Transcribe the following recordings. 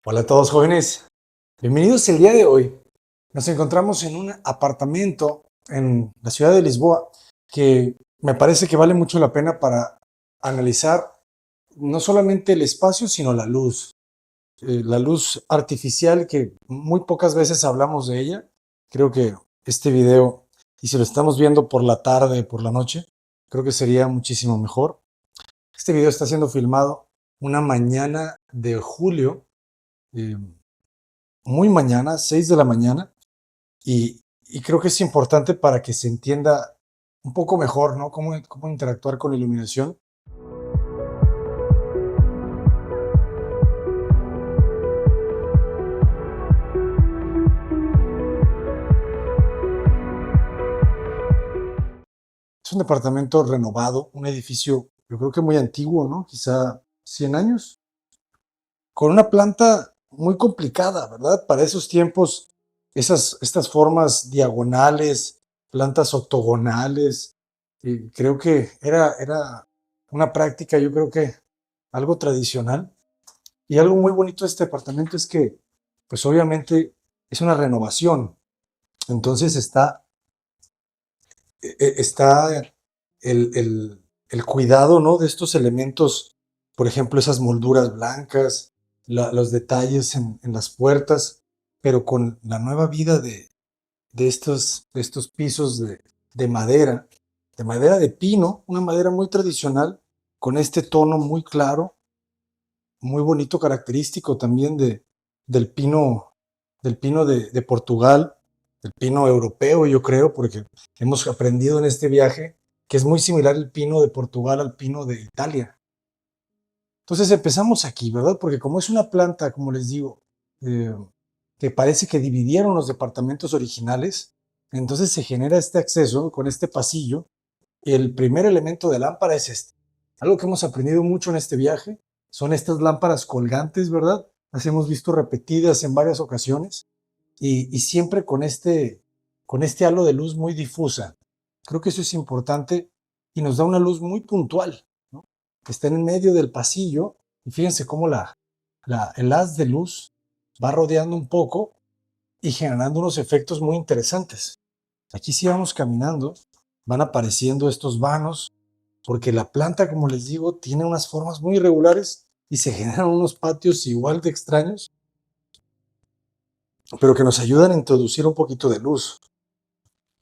Hola a todos jóvenes, bienvenidos el día de hoy. Nos encontramos en un apartamento en la ciudad de Lisboa que me parece que vale mucho la pena para analizar no solamente el espacio, sino la luz artificial que muy pocas veces hablamos de ella. Creo que este video, y si lo estamos viendo por la tarde, por la noche, creo que sería muchísimo mejor. Este video está siendo filmado una mañana de julio. eh, Muy mañana, 6 de la mañana, y creo que es importante para que se entienda un poco mejor, ¿no? Cómo interactuar con la iluminación. Es un departamento renovado, un edificio, yo creo que muy antiguo, ¿no? Quizá 100 años, con una planta muy complicada, ¿verdad? Para esos tiempos, estas formas diagonales, plantas octogonales, creo que era una práctica, yo creo que algo tradicional. Y algo muy bonito de este departamento es que, pues obviamente, es una renovación. Entonces está el cuidado, ¿no? De estos elementos, por ejemplo, esas molduras blancas, los detalles en las puertas, pero con la nueva vida de estos pisos de madera de pino, una madera muy tradicional, con este tono muy claro, muy bonito, característico también del pino de Portugal, del pino europeo, yo creo, porque hemos aprendido en este viaje que es muy similar el pino de Portugal al pino de Italia. Entonces empezamos aquí, ¿verdad? Porque como es una planta, como les digo, eh, que parece que dividieron los departamentos originales, entonces se genera este acceso con este pasillo. El primer elemento de lámpara es este. Algo que hemos aprendido mucho en este viaje son estas lámparas colgantes, ¿verdad? Las hemos visto repetidas en varias ocasiones y siempre con este halo de luz muy difusa. Creo que eso es importante y nos da una luz muy puntual, ¿no? Que está en medio del pasillo y fíjense cómo el haz de luz va rodeando un poco y generando unos efectos muy interesantes. Aquí sí vamos caminando, van apareciendo estos vanos, porque la planta, como les digo, tiene unas formas muy irregulares y se generan unos patios igual de extraños, pero que nos ayudan a introducir un poquito de luz.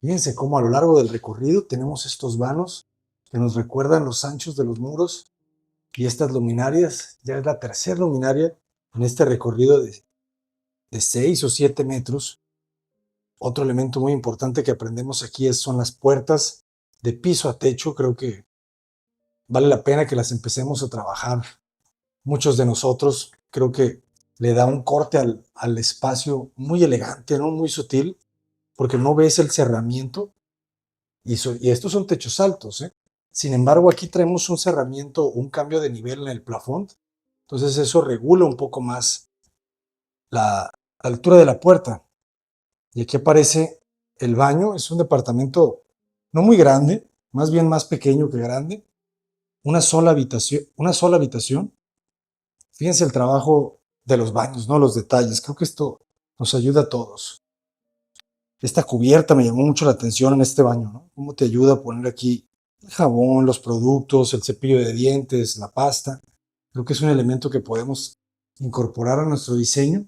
Fíjense cómo a lo largo del recorrido tenemos estos vanos que nos recuerdan los anchos de los muros y estas luminarias. Ya es la tercera luminaria en este recorrido de 6 o 7 metros. Otro elemento muy importante que aprendemos aquí son las puertas de piso a techo. Creo que vale la pena que las empecemos a trabajar. Muchos de nosotros creo que le da un corte al espacio muy elegante, ¿no? Muy sutil, porque no ves el cerramiento y estos son techos altos, ¿eh? Sin embargo, aquí traemos un cerramiento, un cambio de nivel en el plafond, entonces eso regula un poco más la altura de la puerta. Y aquí aparece el baño. Es un departamento no muy grande, más bien más pequeño que grande, una sola habitación. Fíjense el trabajo de los baños, ¿no? Los detalles. Creo que esto nos ayuda a todos. Esta cubierta me llamó mucho la atención en este baño, ¿no? Cómo te ayuda a poner aquí el jabón, los productos, el cepillo de dientes, la pasta. Creo que es un elemento que podemos incorporar a nuestro diseño.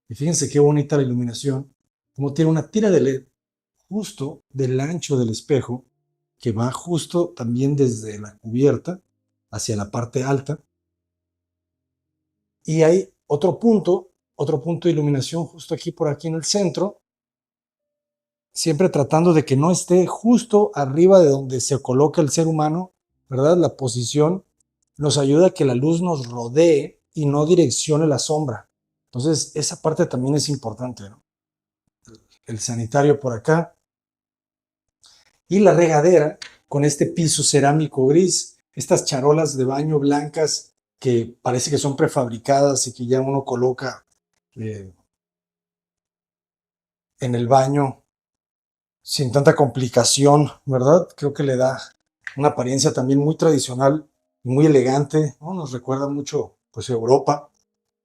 Y fíjense qué bonita la iluminación. Como tiene una tira de LED justo del ancho del espejo, que va justo también desde la cubierta hacia la parte alta. Y hay otro punto de iluminación justo aquí, por aquí en el centro, siempre tratando de que no esté justo arriba de donde se coloca el ser humano, ¿verdad? La posición nos ayuda a que la luz nos rodee y no direccione la sombra. Entonces, esa parte también es importante, ¿no? El sanitario por acá y la regadera con este piso cerámico gris, estas charolas de baño blancas que parece que son prefabricadas y que ya uno coloca eh, en el baño sin tanta complicación, ¿verdad? Creo que le da una apariencia también muy tradicional y muy elegante, ¿no? Nos recuerda mucho, pues, Europa.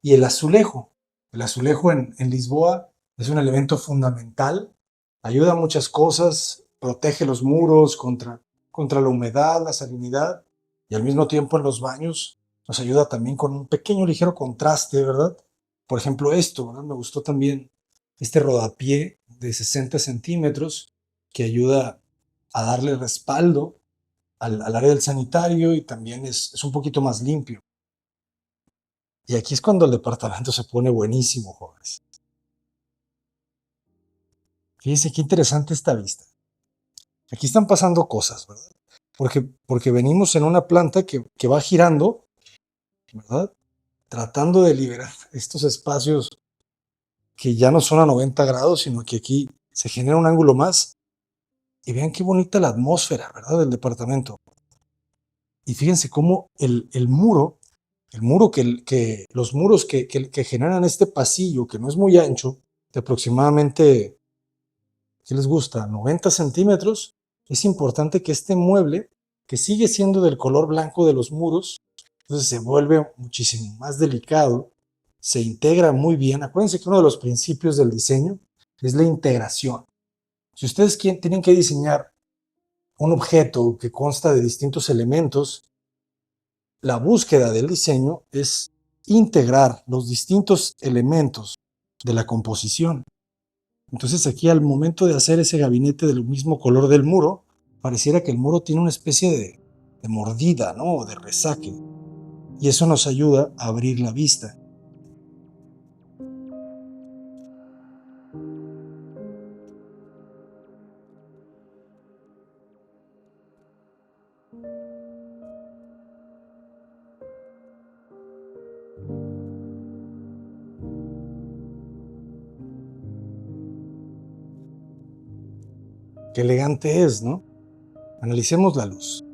Y el azulejo. El azulejo en Lisboa es un elemento fundamental, ayuda a muchas cosas, protege los muros contra la humedad, la salinidad, y al mismo tiempo en los baños nos ayuda también con un pequeño ligero contraste, ¿verdad? Por ejemplo, esto, ¿verdad? Me gustó también este rodapié de 60 centímetros que ayuda a darle respaldo al área del sanitario y también es un poquito más limpio. Y aquí es cuando el departamento se pone buenísimo, jóvenes. Fíjense qué interesante esta vista. Aquí están pasando cosas, ¿verdad? Porque venimos en una planta que va girando, ¿verdad? Tratando de liberar estos espacios que ya no son a 90 grados, sino que aquí se genera un ángulo más. Y vean qué bonita la atmósfera, ¿verdad? Del departamento. Y fíjense cómo el muro los muros que generan este pasillo, que no es muy ancho, de aproximadamente, ¿qué les gusta? 90 centímetros, es importante que este mueble, que sigue siendo del color blanco de los muros, entonces se vuelve muchísimo más delicado, se integra muy bien. Acuérdense que uno de los principios del diseño es la integración. Si ustedes tienen que diseñar un objeto que consta de distintos elementos, la búsqueda del diseño es integrar los distintos elementos de la composición. Entonces aquí al momento de hacer ese gabinete del mismo color del muro, pareciera que el muro tiene una especie de mordida, ¿no? O de resaque. Y eso nos ayuda a abrir la vista. Qué elegante es, ¿no? Analicemos la luz.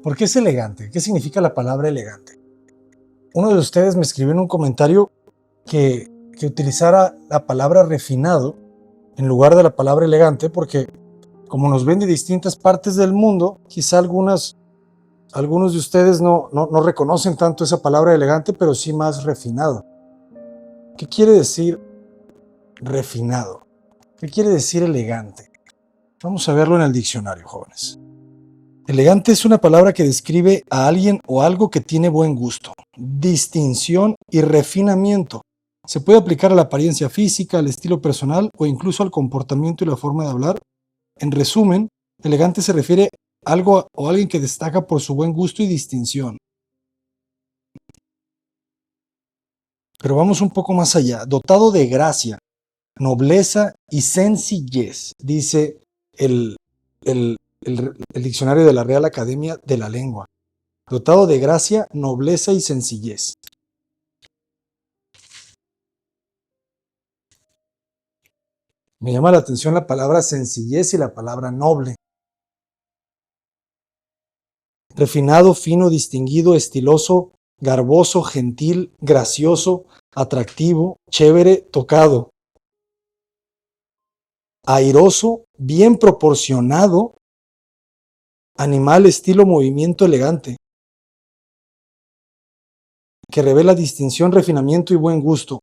¿Por qué es elegante? ¿Qué significa la palabra elegante? Uno de ustedes me escribió en un comentario que utilizara la palabra refinado en lugar de la palabra elegante, porque como nos ven de distintas partes del mundo, quizá algunos de ustedes no reconocen tanto esa palabra elegante, pero sí más refinado. ¿Qué quiere decir refinado? ¿Qué quiere decir elegante? Vamos a verlo en el diccionario, jóvenes. Elegante es una palabra que describe a alguien o algo que tiene buen gusto, distinción y refinamiento. Se puede aplicar a la apariencia física, al estilo personal o incluso al comportamiento y la forma de hablar. En resumen, elegante se refiere a algo o alguien que destaca por su buen gusto y distinción. Pero vamos un poco más allá. Dotado de gracia, nobleza y sencillez, dice el diccionario de la Real Academia de la Lengua. Dotado de gracia, nobleza y sencillez. Me llama la atención la palabra sencillez y la palabra noble. Refinado, fino, distinguido, estiloso, garboso, gentil, gracioso, atractivo, chévere, tocado. Airoso, bien proporcionado, animal, estilo, movimiento elegante, que revela distinción, refinamiento y buen gusto.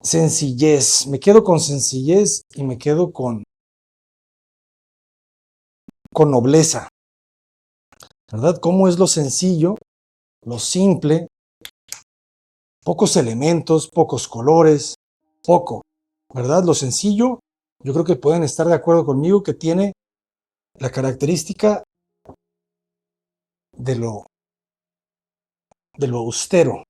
Sencillez, me quedo con sencillez y me quedo con nobleza, ¿verdad? ¿Cómo es lo sencillo, lo simple, pocos elementos, pocos colores, poco, ¿verdad? Lo sencillo, yo creo que pueden estar de acuerdo conmigo que tiene la característica de lo austero,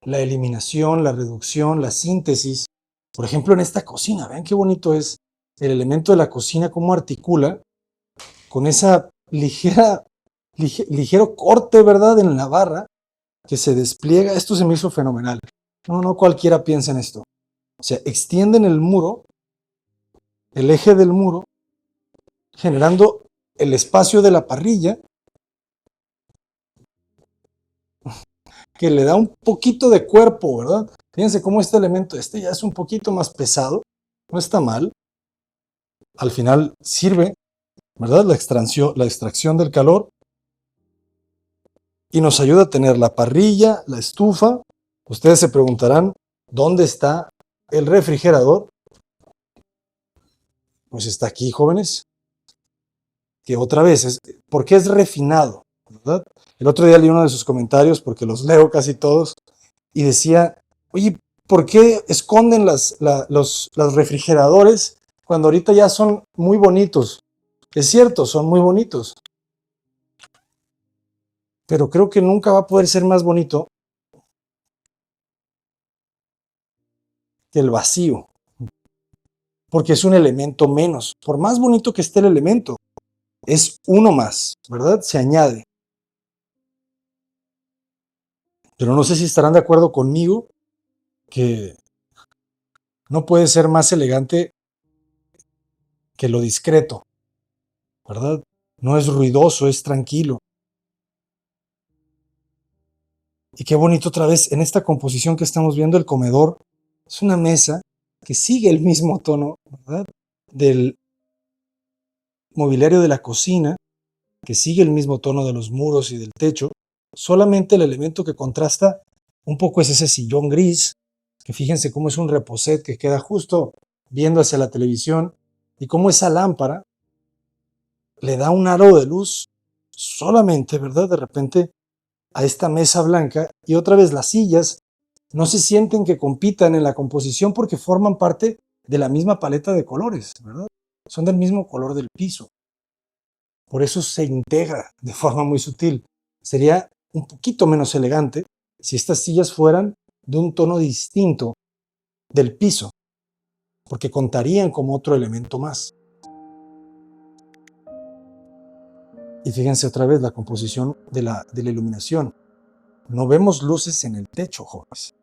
la eliminación, la reducción, la síntesis. Por ejemplo, en esta cocina, vean qué bonito es el elemento de la cocina, cómo articula con esa ligero corte, ¿verdad? En la barra que se despliega. Esto se me hizo fenomenal. No cualquiera piensa en esto. O sea, extienden el muro, el eje del muro, generando el espacio de la parrilla, que le da un poquito de cuerpo, ¿verdad? Fíjense cómo este elemento, ya es un poquito más pesado, no está mal. Al final sirve, ¿verdad? La extracción del calor. y nos ayuda a tener la parrilla, la estufa. Ustedes se preguntarán, ¿dónde está el refrigerador? Pues está aquí, jóvenes. Que otra vez, ¿por qué es refinado? ¿Verdad? El otro día leí uno de sus comentarios, porque los leo casi todos, y decía, oye, ¿por qué esconden los refrigeradores cuando ahorita ya son muy bonitos? Es cierto, son muy bonitos, pero creo que nunca va a poder ser más bonito que el vacío, porque es un elemento menos. Por más bonito que esté el elemento, es uno más, ¿verdad? Se añade. Pero no sé si estarán de acuerdo conmigo que no puede ser más elegante que lo discreto, ¿verdad? No es ruidoso, es tranquilo. Y qué bonito otra vez, en esta composición que estamos viendo, el comedor es una mesa que sigue el mismo tono, ¿verdad? Del mobiliario de la cocina, que sigue el mismo tono de los muros y del techo. Solamente el elemento que contrasta un poco es ese sillón gris, que fíjense cómo es un reposet que queda justo viendo hacia la televisión y cómo esa lámpara le da un aro de luz solamente, ¿verdad? De repente a esta mesa blanca, y otra vez las sillas no se sienten que compitan en la composición porque forman parte de la misma paleta de colores, ¿verdad? Son del mismo color del piso. Por eso se integra de forma muy sutil. Sería un poquito menos elegante si estas sillas fueran de un tono distinto del piso, porque contarían como otro elemento más. Y fíjense otra vez la composición de la iluminación. No vemos luces en el techo, jóvenes.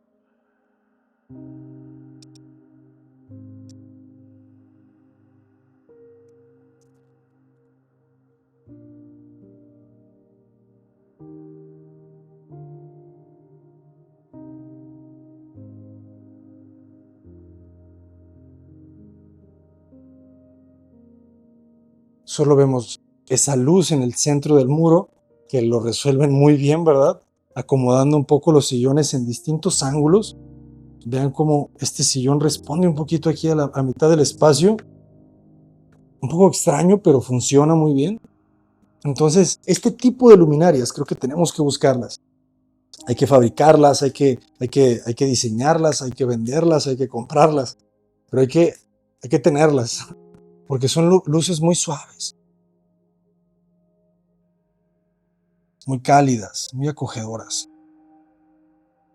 Solo vemos esa luz en el centro del muro, que lo resuelven muy bien, ¿verdad? Acomodando un poco los sillones en distintos ángulos. Vean cómo este sillón responde un poquito aquí a mitad del espacio. Un poco extraño, pero funciona muy bien. Entonces, este tipo de luminarias creo que tenemos que buscarlas. Hay que fabricarlas, hay que diseñarlas, hay que venderlas, hay que comprarlas, pero hay que tenerlas, porque son luces muy suaves, muy cálidas, muy acogedoras.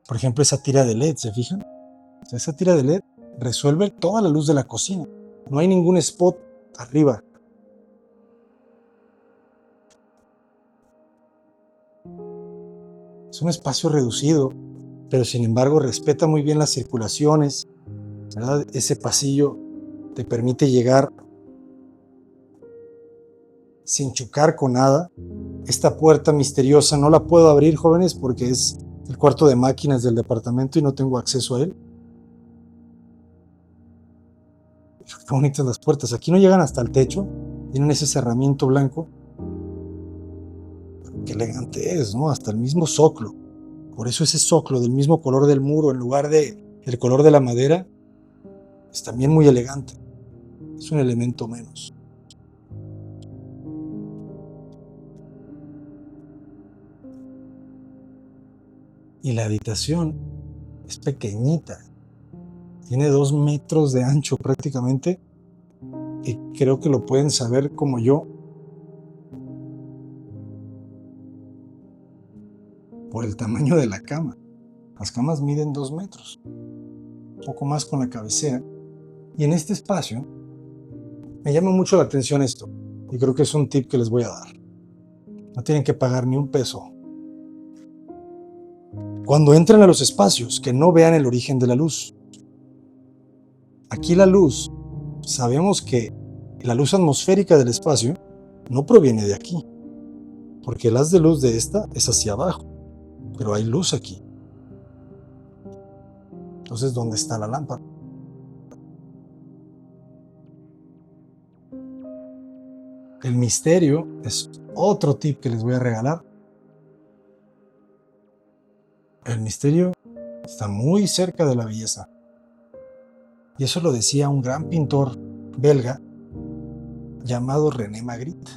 Por ejemplo, esa tira de LED, ¿se fijan? O sea, esa tira de LED resuelve toda la luz de la cocina. No hay ningún spot arriba. Es un espacio reducido, pero sin embargo respeta muy bien las circulaciones, ¿verdad? Ese pasillo te permite llegar sin chocar con nada. Esta puerta misteriosa no la puedo abrir, jóvenes, porque es el cuarto de máquinas del departamento y no tengo acceso a él. Qué bonitas las puertas. Aquí no llegan hasta el techo. Tienen ese cerramiento blanco. Qué elegante es, ¿no? Hasta el mismo zoclo. Por eso ese zoclo del mismo color del muro en lugar de el color de la madera es también muy elegante. Es un elemento menos. Y la habitación es pequeñita. Tiene 2 metros de ancho prácticamente. Y creo que lo pueden saber como yo por el tamaño de la cama. Las camas miden 2 metros, un poco más con la cabecera. Y en este espacio me llama mucho la atención esto, y creo que es un tip que les voy a dar. No tienen que pagar ni un peso. Cuando entren a los espacios, que no vean el origen de la luz. Aquí la luz, sabemos que la luz atmosférica del espacio no proviene de aquí, porque el haz de luz de esta es hacia abajo, pero hay luz aquí. Entonces, ¿dónde está la lámpara? El misterio es otro tip que les voy a regalar. El misterio está muy cerca de la belleza. Y eso lo decía un gran pintor belga llamado René Magritte.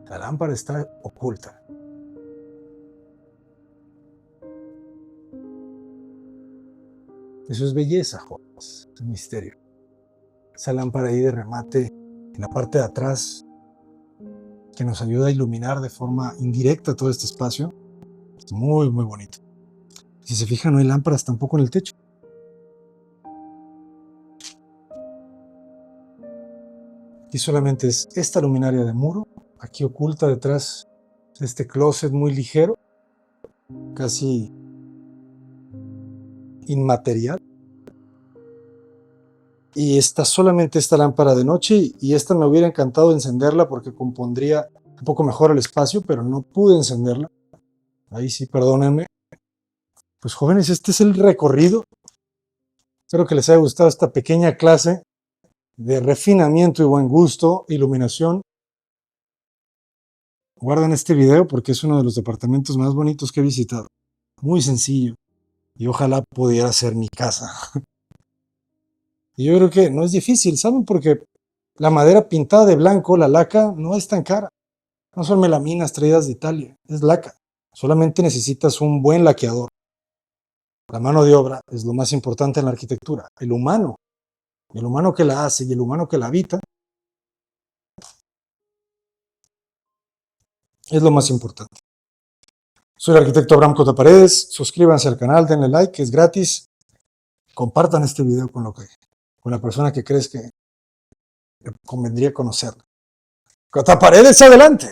La lámpara está oculta. Eso es belleza, jóvenes. Es misterio. Esa lámpara ahí de remate en la parte de atrás que nos ayuda a iluminar de forma indirecta todo este espacio. Es muy, muy bonito. Si se fijan, no hay lámparas tampoco en el techo. Aquí solamente es esta luminaria de muro, aquí oculta detrás de este closet muy ligero, casi inmaterial. Y está solamente esta lámpara de noche, y esta me hubiera encantado encenderla porque compondría un poco mejor el espacio, pero no pude encenderla. Ahí sí, perdónenme. Pues jóvenes, este es el recorrido. Espero que les haya gustado esta pequeña clase de refinamiento y buen gusto, iluminación. Guarden este video porque es uno de los departamentos más bonitos que he visitado. Muy sencillo. Y ojalá pudiera ser mi casa. Y yo creo que no es difícil, ¿saben? Porque la madera pintada de blanco, la laca, no es tan cara. No son melaminas traídas de Italia, es laca. Solamente necesitas un buen laqueador. La mano de obra es lo más importante en la arquitectura. El humano que la hace y el humano que la habita es lo más importante. Soy el arquitecto Abraham Cota Paredes. Suscríbanse al canal, denle like, es gratis. Compartan este video con la persona que crees que le convendría conocerlo. Cota Paredes, adelante.